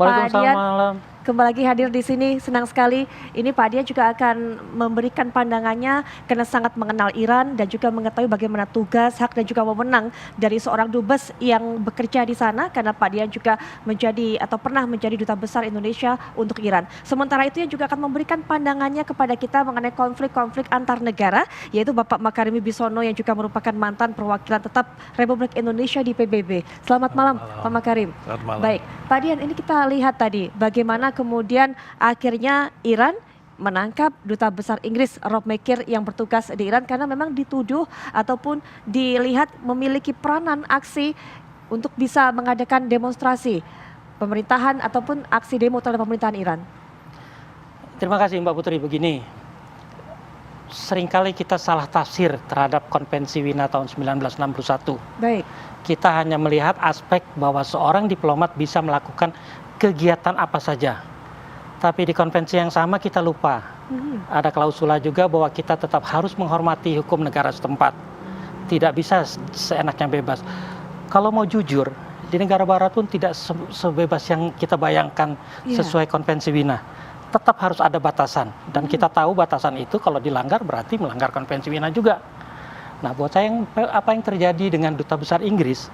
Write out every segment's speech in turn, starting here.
Pak Waalaikumsalam Dian malam. kembali lagi hadir di sini, senang sekali. Ini Pak Dian juga akan memberikan pandangannya karena sangat mengenal Iran dan juga mengetahui bagaimana tugas, hak dan juga wewenang dari seorang dubes yang bekerja di sana karena Pak Dian juga menjadi atau pernah menjadi duta besar Indonesia untuk Iran. Sementara itu yang juga akan memberikan pandangannya kepada kita mengenai konflik-konflik antar negara, yaitu Bapak Makarim Wibisono yang juga merupakan mantan perwakilan tetap Republik Indonesia di PBB. Selamat malam Pak Makarim. Selamat malam. Baik, Pak Dian, ini kita lihat tadi bagaimana kemudian akhirnya Iran menangkap duta besar Inggris Rob Makir yang bertugas di Iran karena memang dituduh ataupun dilihat memiliki peranan aksi untuk bisa mengadakan demonstrasi pemerintahan ataupun aksi demo terhadap pemerintahan Iran. Terima kasih Mbak Putri. Begini, seringkali kita salah tafsir terhadap Konvensi Wina tahun 1961. Baik. Kita hanya melihat aspek bahwa seorang diplomat bisa melakukan kegiatan apa saja. Tapi di konvensi yang sama kita lupa. Ada klausula juga bahwa kita tetap harus menghormati hukum negara setempat. Tidak bisa seenaknya bebas. Kalau mau jujur, di negara barat pun tidak sebebas yang kita bayangkan sesuai konvensi Wina. Tetap harus ada batasan. Dan kita tahu batasan itu kalau dilanggar berarti melanggar konvensi Wina juga. Nah, buat saya apa yang terjadi dengan duta besar Inggris,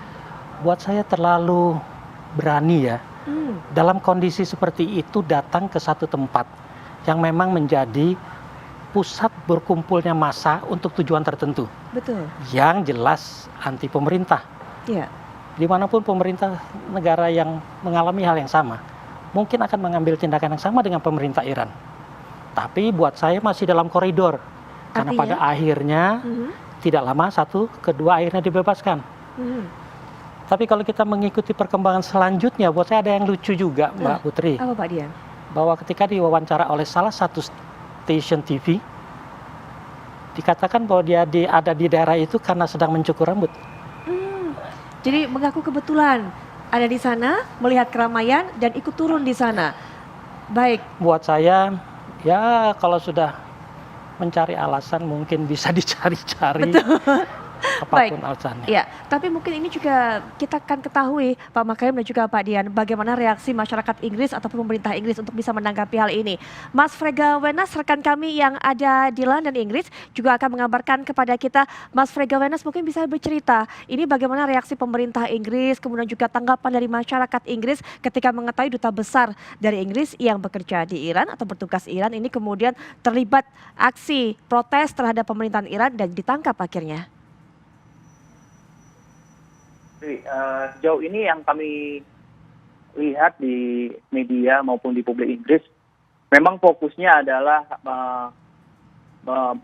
buat saya terlalu berani ya. Dalam kondisi seperti itu datang ke satu tempat yang memang menjadi pusat berkumpulnya massa untuk tujuan tertentu. Betul. Yang jelas anti pemerintah. Iya. Dimanapun pemerintah negara yang mengalami hal yang sama, mungkin akan mengambil tindakan yang sama dengan pemerintah Iran. Tapi buat saya masih dalam koridor. Karena pada akhirnya tidak lama satu, kedua akhirnya dibebaskan. Tapi kalau kita mengikuti perkembangan selanjutnya, buat saya ada yang lucu juga, Mbak Putri. Apa Pak Dian? Bahwa ketika diwawancara oleh salah satu stasiun TV, dikatakan bahwa dia ada di daerah itu karena sedang mencukur rambut. Jadi mengaku kebetulan ada di sana, melihat keramaian dan ikut turun di sana. Baik. Buat saya, ya kalau sudah mencari alasan mungkin bisa dicari-cari. Apapun alasannya. Ya, tapi mungkin ini juga kita akan ketahui Pak Makarim dan juga Pak Dian bagaimana reaksi masyarakat Inggris ataupun pemerintah Inggris untuk bisa menanggapi hal ini. Mas Frega Wenas, rekan kami yang ada di London Inggris juga akan mengabarkan kepada kita. Mas Frega Wenas mungkin bisa bercerita ini bagaimana reaksi pemerintah Inggris kemudian juga tanggapan dari masyarakat Inggris ketika mengetahui duta besar dari Inggris yang bekerja di Iran atau bertugas Iran ini kemudian terlibat aksi protes terhadap pemerintahan Iran dan ditangkap akhirnya. Sejauh ini yang kami lihat di media maupun di publik Inggris, memang fokusnya adalah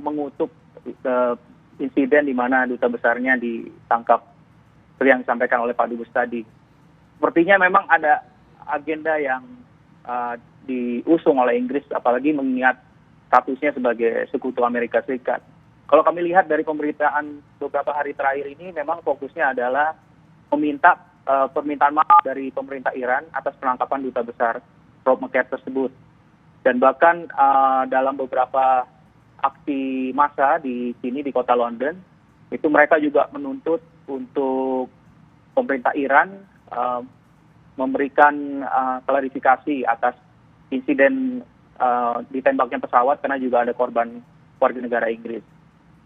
mengutuk insiden di mana duta besarnya ditangkap, seperti yang disampaikan oleh Pak Dubes tadi. Sepertinya memang ada agenda yang diusung oleh Inggris, apalagi mengingat statusnya sebagai sekutu Amerika Serikat. Kalau kami lihat dari pemberitaan beberapa hari terakhir ini, memang fokusnya adalah meminta permintaan maaf dari pemerintah Iran atas penangkapan duta besar Rob Makir tersebut. Dan bahkan dalam beberapa aksi massa di sini di kota London, itu mereka juga menuntut untuk pemerintah Iran memberikan klarifikasi atas insiden ditembaknya pesawat karena juga ada korban warga negara Inggris.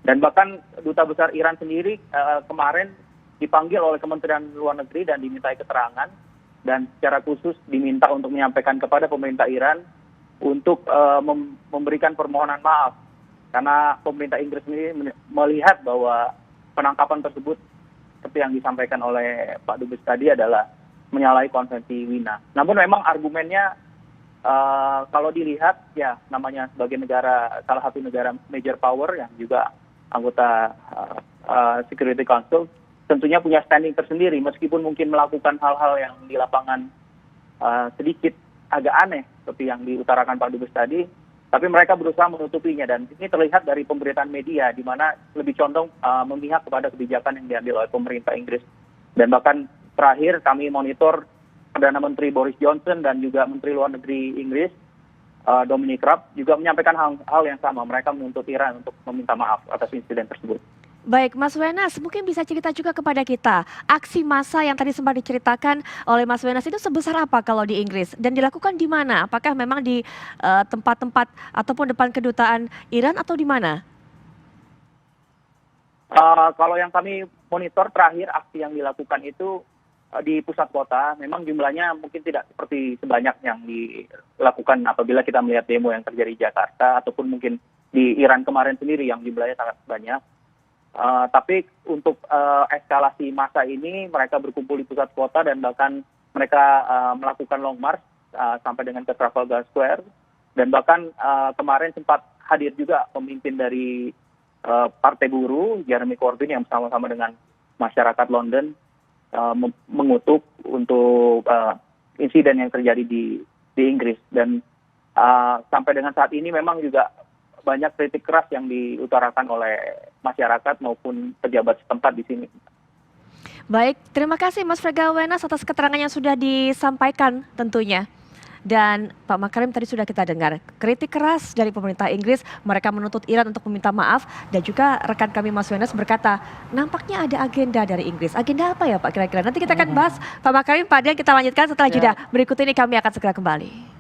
Dan bahkan duta besar Iran sendiri kemarin dipanggil oleh Kementerian Luar Negeri dan dimintai keterangan dan secara khusus diminta untuk menyampaikan kepada pemerintah Iran untuk memberikan permohonan maaf karena pemerintah Inggris sendiri melihat bahwa penangkapan tersebut seperti yang disampaikan oleh Pak Dubes tadi adalah menyalahi konvensi Wina. Namun memang argumennya kalau dilihat ya namanya sebagai salah satu negara major power yang juga anggota Security Council tentunya punya standing tersendiri meskipun mungkin melakukan hal-hal yang di lapangan sedikit agak aneh seperti yang diutarakan Pak Dubes tadi, tapi mereka berusaha menutupinya dan ini terlihat dari pemberitaan media di mana lebih condong memihak kepada kebijakan yang diambil oleh pemerintah Inggris. Dan bahkan terakhir kami monitor Perdana Menteri Boris Johnson dan juga Menteri Luar Negeri Inggris Dominic Raab juga menyampaikan hal yang sama. Mereka menuntut Iran untuk meminta maaf atas insiden tersebut. Baik, Mas Wenas, mungkin bisa cerita juga kepada kita, aksi massa yang tadi sempat diceritakan oleh Mas Wenas itu sebesar apa kalau di Inggris? Dan dilakukan di mana? Apakah memang di tempat-tempat ataupun depan kedutaan Iran atau di mana? Kalau yang kami monitor terakhir aksi yang dilakukan itu di pusat kota, memang jumlahnya mungkin tidak seperti sebanyak yang dilakukan apabila kita melihat demo yang terjadi di Jakarta ataupun mungkin di Iran kemarin sendiri yang jumlahnya sangat banyak. Tapi untuk eskalasi massa ini mereka berkumpul di pusat kota dan bahkan mereka melakukan long march sampai dengan ke Trafalgar Square dan bahkan kemarin sempat hadir juga pemimpin dari Partai Buruh Jeremy Corbyn yang bersama-sama dengan masyarakat London mengutuk untuk insiden yang terjadi di Inggris dan sampai dengan saat ini memang juga banyak kritik keras yang diutarakan oleh masyarakat maupun pejabat setempat di sini. Baik, terima kasih Mas Frega Wenas atas keterangan yang sudah disampaikan tentunya. Dan Pak Makarim tadi sudah kita dengar kritik keras dari pemerintah Inggris, mereka menuntut Iran untuk meminta maaf dan juga rekan kami Mas Wenas berkata nampaknya ada agenda dari Inggris. Agenda apa ya Pak kira-kira? Nanti kita akan bahas Pak Makarim, Pak Dian kita lanjutkan setelah jeda. Berikut ini kami akan segera kembali.